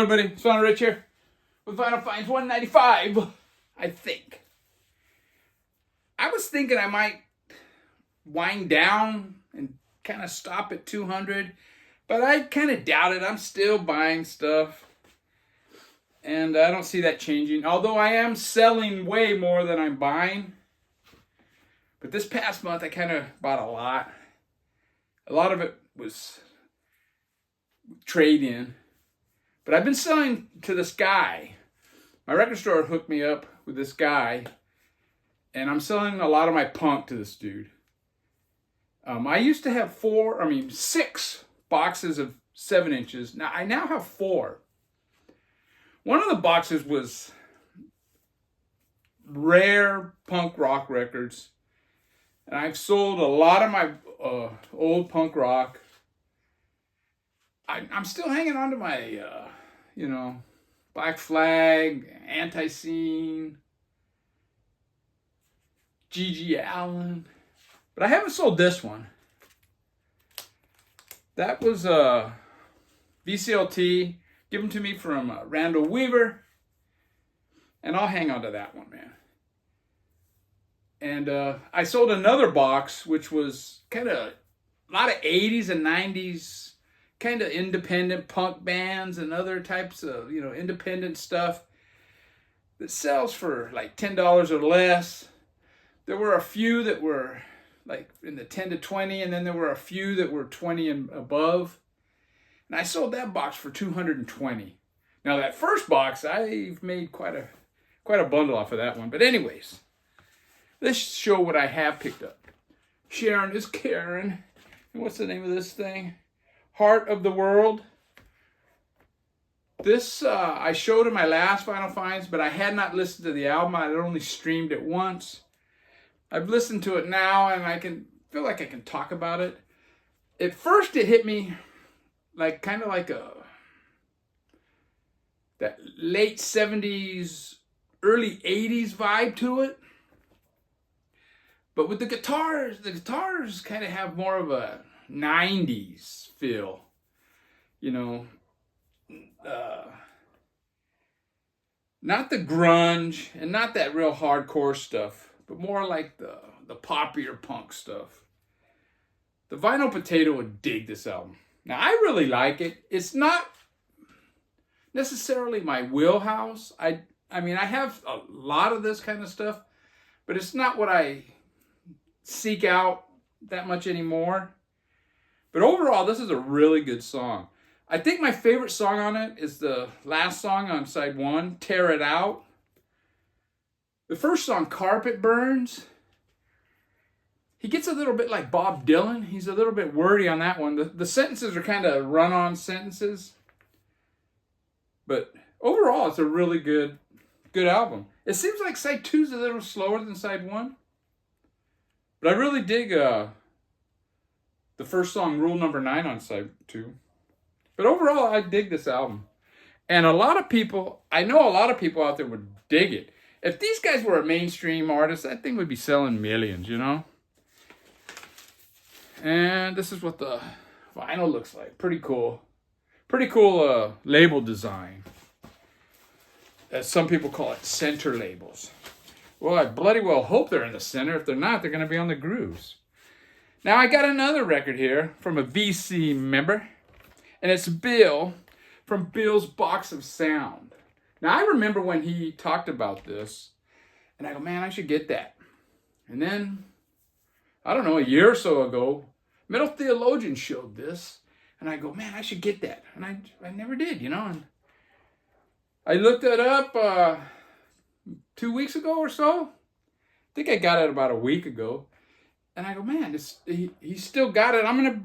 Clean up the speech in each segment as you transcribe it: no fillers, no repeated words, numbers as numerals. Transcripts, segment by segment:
Everybody, Son Rich here with Vinyl Finds 195, I think. I was thinking I might wind down and kind of stop at 200, but I kind of doubt it. I'm still buying stuff, and I don't see that changing, although I am selling way more than I'm buying. But this past month, I kind of bought a lot. A lot of it was trade-in. But I've been selling to this guy. My record store hooked me up with this guy, and I'm selling a lot of my punk to this dude. I used to have 6 boxes of 7 inches. Now I now have 4. One of the boxes was rare punk rock records, and I've sold a lot of my old punk rock. I'm still hanging on to my, Black Flag, Anti-Scene, G.G. Allen. But I haven't sold this one. That was VCLT given to me from Randall Weaver. And I'll hang on to that one, man. And I sold another box, which was kind of a lot of 80s and 90s kind of independent punk bands and other types of, independent stuff that sells for like $10 or less. There were a few that were like in the 10 to 20, and then there were a few that were 20 and above. And I sold that box for $220. Now that first box, I've made quite a bundle off of that one. But anyways, let's show what I have picked up. Sharon Is Karen. And what's the name of this thing? Heart of the World. This I showed in my last Vinyl Finds, but I had not listened to the album. I had only streamed it once. I've listened to it now, and I feel like I can talk about it. At first, it hit me like kind of like that late 70s, early 80s vibe to it. But with the guitars kind of have more of a 90s feel, not the grunge and not that real hardcore stuff, but more like the poppier punk stuff. The Vinyl Potato would dig this album. Now, I really like it. It's not necessarily my wheelhouse. I have a lot of this kind of stuff, but it's not what I seek out that much anymore. But overall, this is a really good song. I think my favorite song on it is the last song on side 1, Tear It Out. The first song, Carpet Burns, he gets a little bit like Bob Dylan. He's a little bit wordy on that one. The sentences are kind of run-on sentences. But overall, it's a really good album. It seems like side 2 is a little slower than side 1. But I really dig the first song, Rule Number 9 on side 2. But overall, I dig this album. And I know a lot of people out there would dig it. If these guys were a mainstream artist, that thing would be selling millions, And this is what the vinyl looks like. Pretty cool. Pretty cool label design. As some people call it, center labels. Well, I bloody well hope they're in the center. If they're not, they're going to be on the grooves. Now, I got another record here from a VC member, and it's Bill from Bill's Box of Sound. Now, I remember when he talked about this, and I go, man, I should get that. And then, I don't know, a year or so ago, Metal Theologian showed this, and I go, man, I should get that. And I never did, And I looked it up 2 weeks ago or so. I think I got it about a week ago. And I go, man, he's still got it.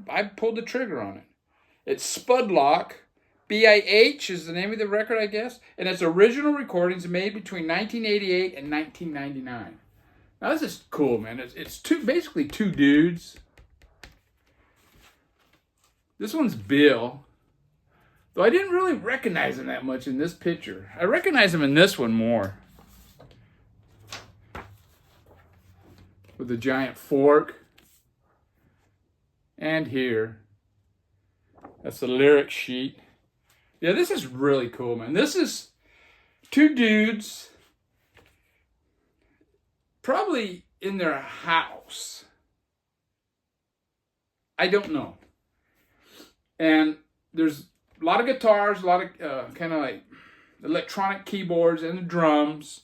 I pulled the trigger on it. It's Spudlok. BIH is the name of the record, I guess. And it's original recordings made between 1988 and 1999. Now, this is cool, man. It's basically two dudes. This one's Bill. Though I didn't really recognize him that much in this picture. I recognize him in this one more. With the giant fork. And here. That's the lyric sheet. Yeah, this is really cool, man. This is two dudes probably in their house. I don't know. And there's a lot of guitars, a lot of kind of like electronic keyboards and the drums.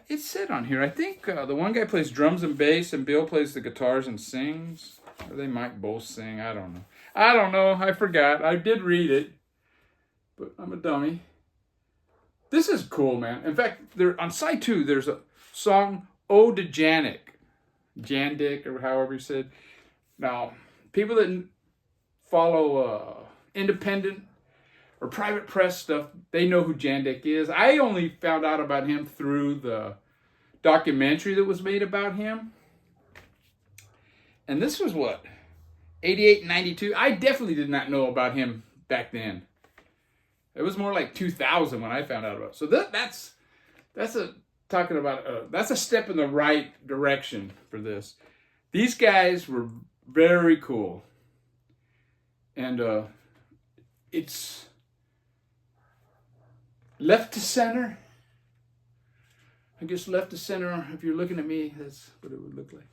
It said on here, I think the one guy plays drums and bass and Bill plays the guitars and sings. Or they might both sing. I don't know. I forgot. I did read it, but I'm a dummy. This is cool, man. In fact, there on side 2, there's a song, Ode to Janik. Jandik, or however you said. Now, people that follow independent or private press stuff, they know who Jandik is. I only found out about him through the documentary that was made about him. And this was what? 88 and 92? I definitely did not know about him back then. It was more like 2000 when I found out about it. So that's a step in the right direction for this. These guys were very cool. And it's left to center. I guess left to center, if you're looking at me, that's what it would look like.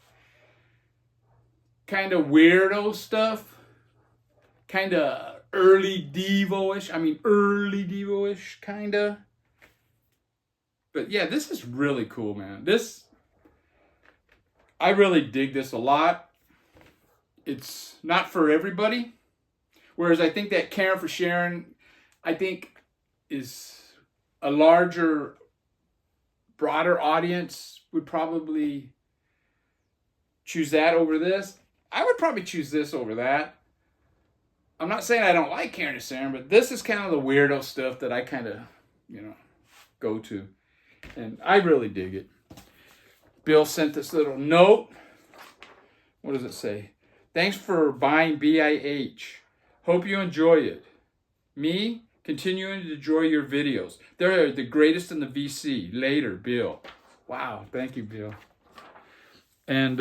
Kind of weirdo stuff. Kind of early Devo-ish, kind of. But yeah, this is really cool, man. I really dig this a lot. It's not for everybody. Whereas I think that Karen for Sharon, I think is a larger, broader audience would probably choose that over this. I would probably choose this over that. I'm not saying I don't like Karen is Karen, but this is kind of the weirdo stuff that I kind of, go to. And I really dig it. Bill sent this little note. What does it say? Thanks for buying BIH. Hope you enjoy it. Me, continuing to enjoy your videos. They're the greatest in the VC. Later, Bill. Wow, thank you, Bill. And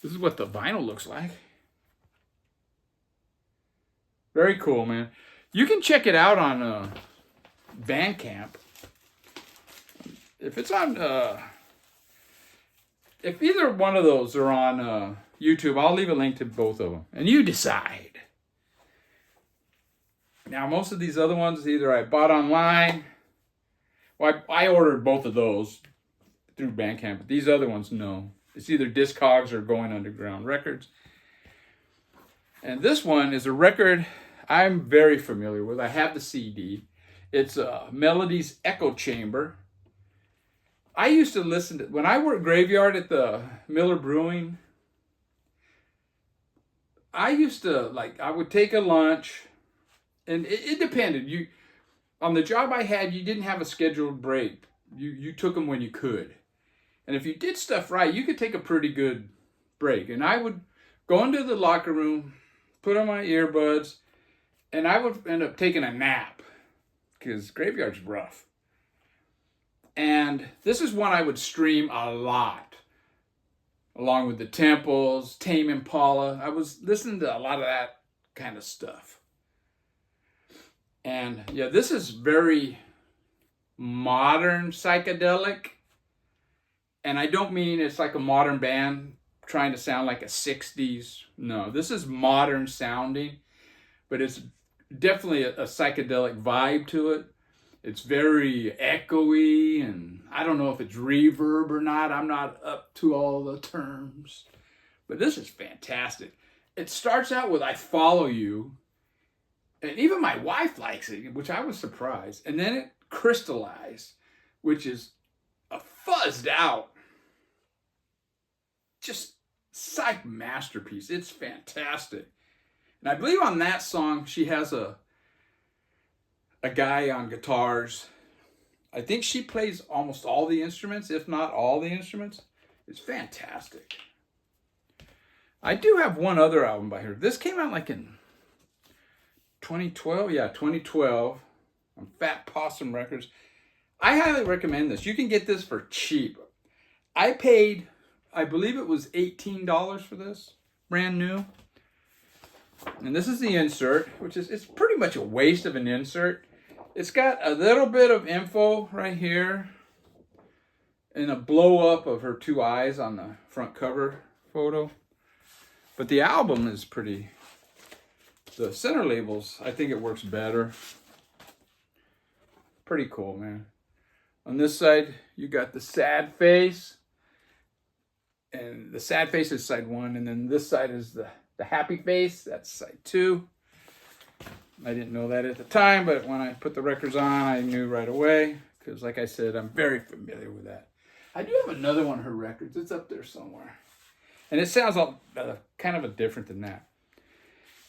this is what the vinyl looks like. Very cool, man. You can check it out on Bandcamp. If it's on, if either one of those are on YouTube, I'll leave a link to both of them. And you decide. Now, most of these other ones, either I bought online. Well, I ordered both of those through Bandcamp. But these other ones, no. It's either Discogs or Going Underground Records. And this one is a record I'm very familiar with. I have the CD. It's Melody's Echo Chamber. I used to listen to, when I worked graveyard at the Miller Brewing, I used to, I would take a lunch, and it depended. On the job I had, you didn't have a scheduled break. You took them when you could. And if you did stuff right, you could take a pretty good break. And I would go into the locker room, put on my earbuds, and I would end up taking a nap because graveyard's rough. And this is one I would stream a lot, along with the Temples, Tame Impala. I was listening to a lot of that kind of stuff. And yeah, this is very modern psychedelic. And I don't mean it's like a modern band trying to sound like a 60s. No, this is modern sounding, but it's definitely a psychedelic vibe to it. It's very echoey, and I don't know if it's reverb or not. I'm not up to all the terms. But this is fantastic. It starts out with I Follow You, and even my wife likes it, which I was surprised. And then it crystallized, which is a fuzzed out, just psych masterpiece. It's fantastic. And I believe on that song, she has a guy on guitars. I think she plays almost all the instruments, if not all the instruments. It's fantastic. I do have one other album by her. This came out in 2012. Yeah, 2012 on Fat Possum Records. I highly recommend this. You can get this for cheap. I paid I believe it was $18 for this, brand new. And this is the insert, which is, it's pretty much a waste of an insert. It's got a little bit of info right here and a blow up of her two eyes on the front cover photo. But the album is pretty, the center labels, I think it works better. Pretty cool, man. On this side, you got the sad face. And the sad face is side 1. And then this side is the happy face. That's side 2. I didn't know that at the time, but when I put the records on, I knew right away. Because like I said, I'm very familiar with that. I do have another one of her records. It's up there somewhere. And it sounds kind of different than that.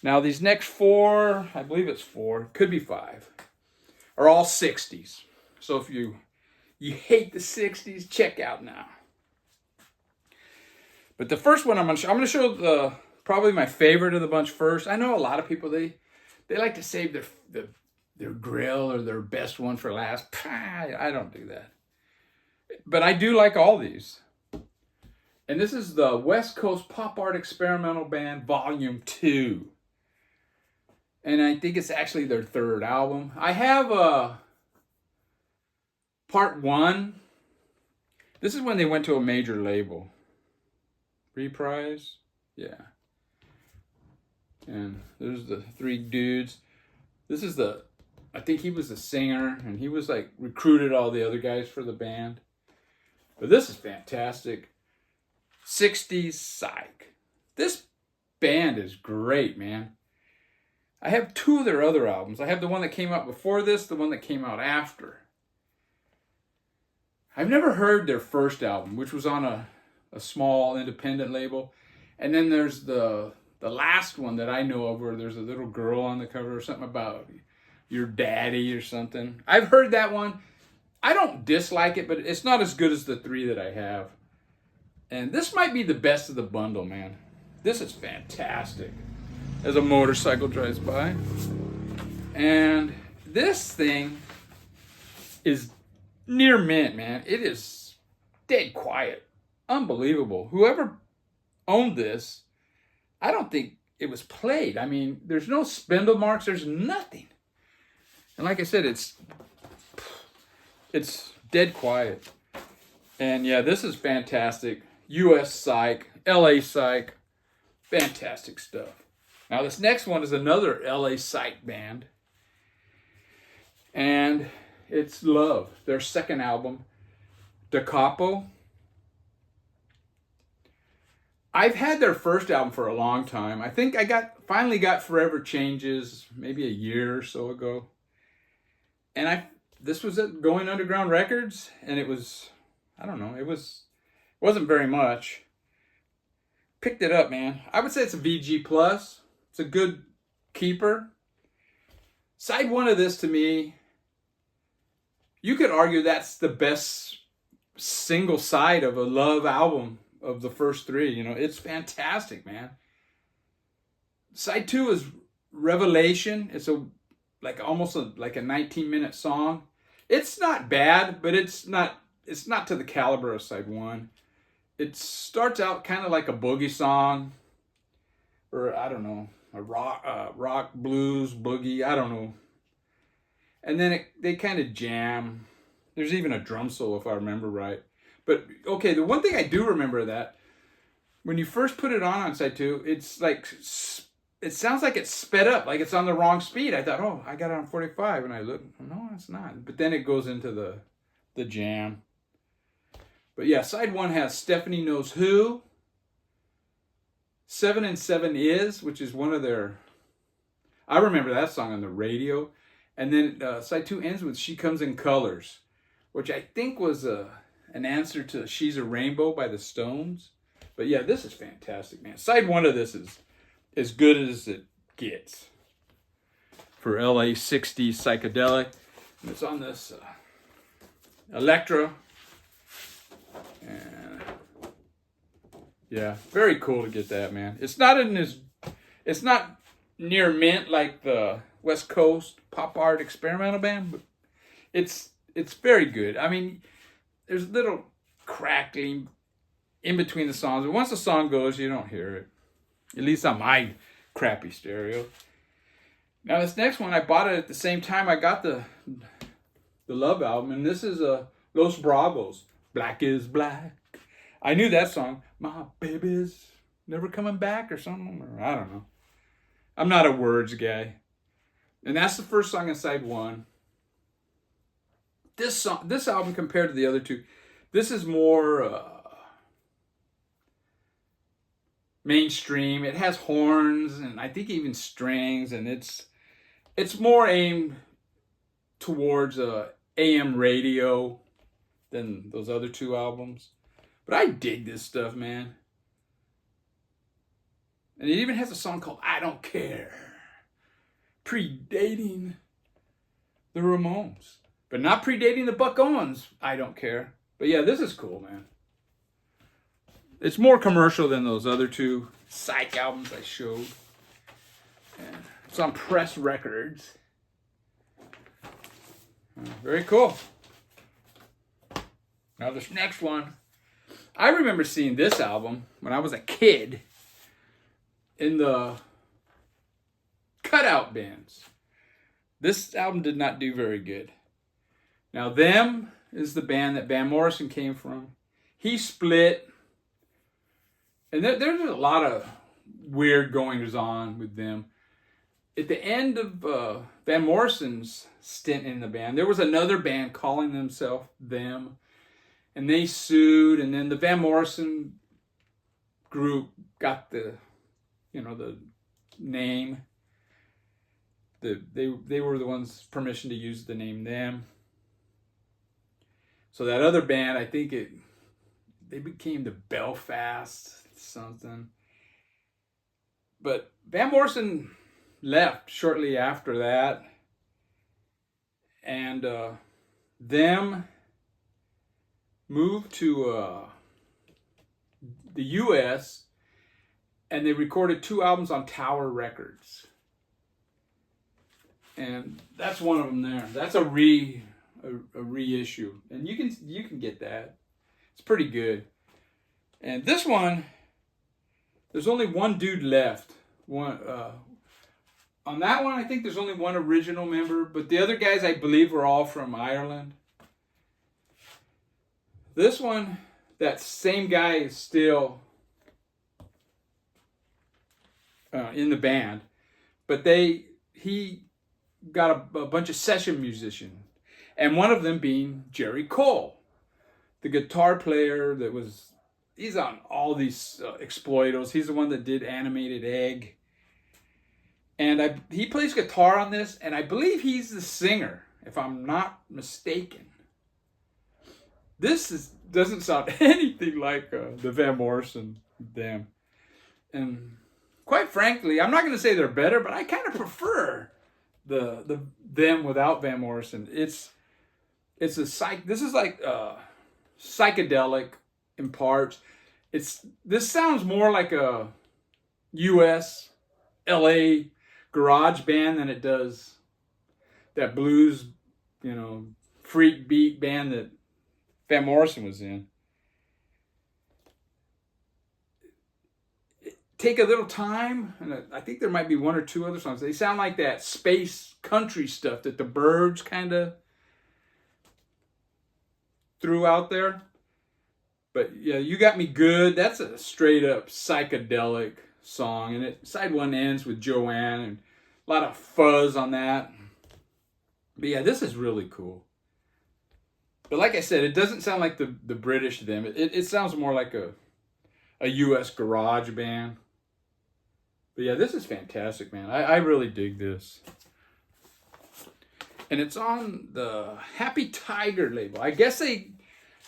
Now, these next 4, I believe it's 4, could be 5, are all 60s. So if you hate the 60s, check out now. But the first one I'm going to show probably my favorite of the bunch first. I know a lot of people, they like to save their grill or their best one for last. I don't do that. But I do like all these. And this is the West Coast Pop Art Experimental Band Volume 2. And I think it's actually their 3rd album. I have Part 1. This is when they went to a major label. Reprise? Yeah. And there's the 3 dudes. This is I think he was the singer, and he was like recruited all the other guys for the band. But this is fantastic. 60s Psych. This band is great, man. I have 2 of their other albums. I have the one that came out before this, the one that came out after. I've never heard their first album, which was on a small independent label. And then there's the last one that I know of where there's a little girl on the cover or something about your daddy or something. I've heard that one. I don't dislike it, but it's not as good as the 3 that I have. And this might be the best of the bundle, man. This is fantastic. As a motorcycle drives by. And this thing is near mint, man. It is dead quiet. Unbelievable. Whoever owned this, I don't think it was played. I mean, there's no spindle marks. There's nothing. And like I said, it's dead quiet. And yeah, this is fantastic. US Psych, LA Psych. Fantastic stuff. Now, this next one is another LA Psych band. And it's Love, their 2nd album, Da Capo. I've had their first album for a long time. I think I finally got Forever Changes maybe a year or so ago. And this was at Going Underground Records, and it was, I don't know, it wasn't very much. Picked it up, man. I would say it's a VG+. It's a good keeper. Side 1 of this, to me, you could argue that's the best single side of a Love album of the first 3. You know, it's fantastic, man. Side 2 is Revelation. It's almost like a 19-minute song. It's not bad, but it's not to the caliber of side 1. It starts out kind of like a boogie song, or I don't know, a rock blues boogie, I don't know. And then they kind of jam. There's even a drum solo if I remember right. But okay, the one thing I do remember that when you first put it on side 2, it's like it sounds like it's sped up, like it's on the wrong speed. I thought, oh, I got it on 45, and I look, no, it's not. But then it goes into the jam. But yeah, side 1 has Stephanie Knows Who, 7 and 7 Is, which is one of their, I remember that song on the radio. And then side 2 ends with She Comes in Colors, which I think was an answer to She's a Rainbow by the Stones. But yeah, this is fantastic, man. Side 1 of this is as good as it gets for LA 60 psychedelic. And it's on this Electra. And yeah, very cool to get that, man. It's not near mint like the West Coast Pop Art Experimental Band, but it's very good. I mean, there's little crackling in between the songs. And once the song goes, you don't hear it. At least on my crappy stereo. Now this next one, I bought it at the same time I got the Love album, and this is Los Bravos, Black is Black. I knew that song, My Baby's Never Coming Back or something, or I don't know. I'm not a words guy. And that's the first song in side one. This album compared to the other two, this is more mainstream. It has horns and I think even strings, and it's more aimed towards AM radio than those other two albums. But I dig this stuff, man. And it even has a song called I Don't Care, predating the Ramones. But not predating the Buck Owens, I Don't Care. But yeah, this is cool, man. It's more commercial than those other two psych albums I showed. And it's on Press Records. Very cool. Now this next one, I remember seeing this album when I was a kid in the cutout bins. This album did not do very good. Now, Them is the band that Van Morrison came from. He split. And there's a lot of weird goings on with them. At the end of Van Morrison's stint in the band, there was another band calling themselves Them. And they sued. And then the Van Morrison group got the name. They were the ones permission to use the name Them. So that other band, I think they became the Belfast something. But Van Morrison left shortly after that. And Them moved to the U.S. and they recorded 2 albums on Tower Records. And that's one of them there. That's a reissue, and you can get that. It's pretty good. And this one, there's only one dude left. On that one, I think there's only one original member, but the other guys, I believe, were all from Ireland. This one, that same guy is still in the band, but he got a bunch of session musicians. And one of them being Jerry Cole, the guitar player he's on all these Exploitos. He's the one that did Animated Egg. And he plays guitar on this, and I believe he's the singer, if I'm not mistaken. This doesn't sound anything like the Van Morrison Them. And quite frankly, I'm not going to say they're better, but I kind of prefer the Them without Van Morrison. This is like psychedelic in parts. This sounds more like a U.S. L.A. garage band than it does that blues, freak beat band that Van Morrison was in. Take a Little Time, and I think there might be 1 or 2 other songs. They sound like that space country stuff that the Byrds kind of threw out there. But yeah, You Got Me Good, that's a straight up psychedelic song, and side 1 ends with Joanne, and a lot of fuzz on that. But yeah, this is really cool. But like I said, it doesn't sound like the British Them. It sounds more like a U.S. garage band. But yeah, this is fantastic, man. I really dig this. And it's on the Happy Tiger label. I guess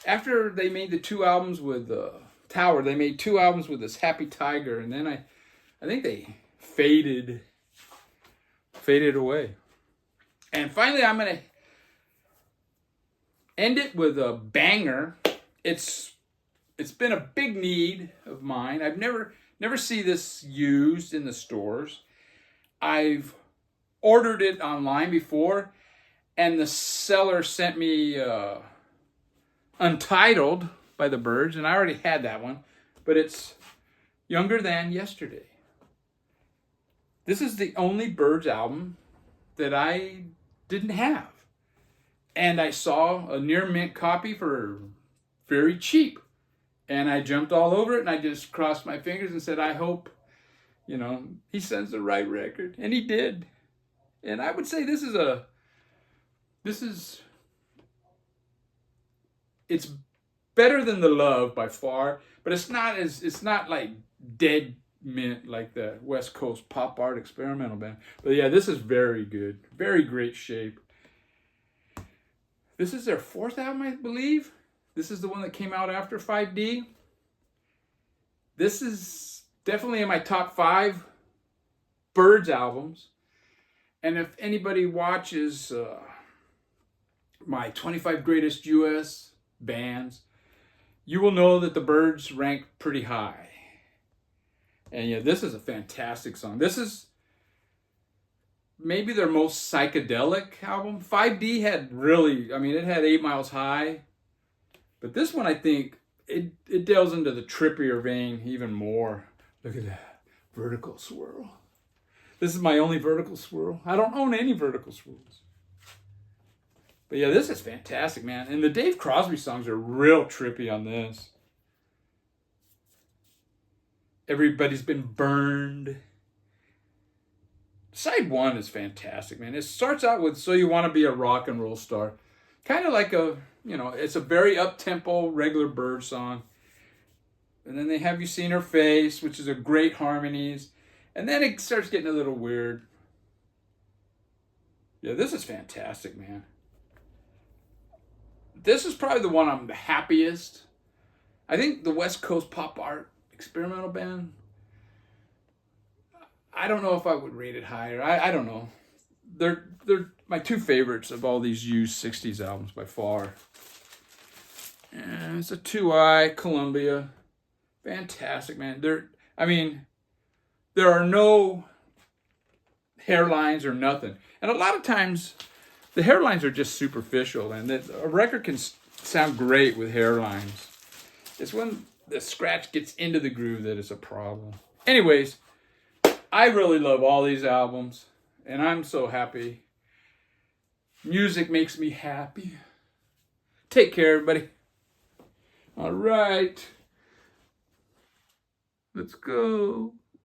after they made the 2 albums with Tower, they made 2 albums with this Happy Tiger, and then I think they faded away. And finally, I'm gonna end it with a banger. It's been a big need of mine. I've never see this used in the stores. I've ordered it online before, and the seller sent me Untitled by the Byrds, and I already had that one, but it's Younger Than Yesterday. This is the only Byrds album that I didn't have. And I saw a near mint copy for very cheap. And I jumped all over it, and I just crossed my fingers and said, I hope, he sends the right record. And he did. And I would say it's better than The Love by far, but it's not like dead mint like the West Coast pop art experimental band. But yeah, this is very good. Very great shape. This is their 4th album, I believe. This is the one that came out after 5D. This is definitely in my top 5 Byrds albums. And if anybody watches my 25 greatest U.S. bands, you will know that the Byrds rank pretty high. And yeah, this is a fantastic song. This is maybe their most psychedelic album. 5D had it had 8 Miles High. But this one, I think, it delves into the trippier vein even more. Look at that vertical swirl. This is my only vertical swirl. I don't own any vertical swirls. But yeah, this is fantastic, man. And the Dave Crosby songs are real trippy on this. Everybody's Been Burned. Side 1 is fantastic, man. It starts out with So You Want to Be a Rock and Roll Star. Kind of like it's a very up-tempo, regular Byrd song. And then they Have You Seen Her Face, which is a great harmonies. And then it starts getting a little weird. Yeah, this is fantastic, man. This is probably the one I'm the happiest. I think the West Coast pop art experimental band, I don't know if I would rate it higher. I don't know. They're my 2 favorites of all these used 60s albums by far. And it's a 2i Columbia. Fantastic, man. There are no hairlines or nothing. And a lot of times the hairlines are just superficial, and a record can sound great with hairlines. It's when the scratch gets into the groove that it's a problem. Anyways, I really love all these albums, and I'm so happy. Music makes me happy. Take care, everybody. All right. Let's go.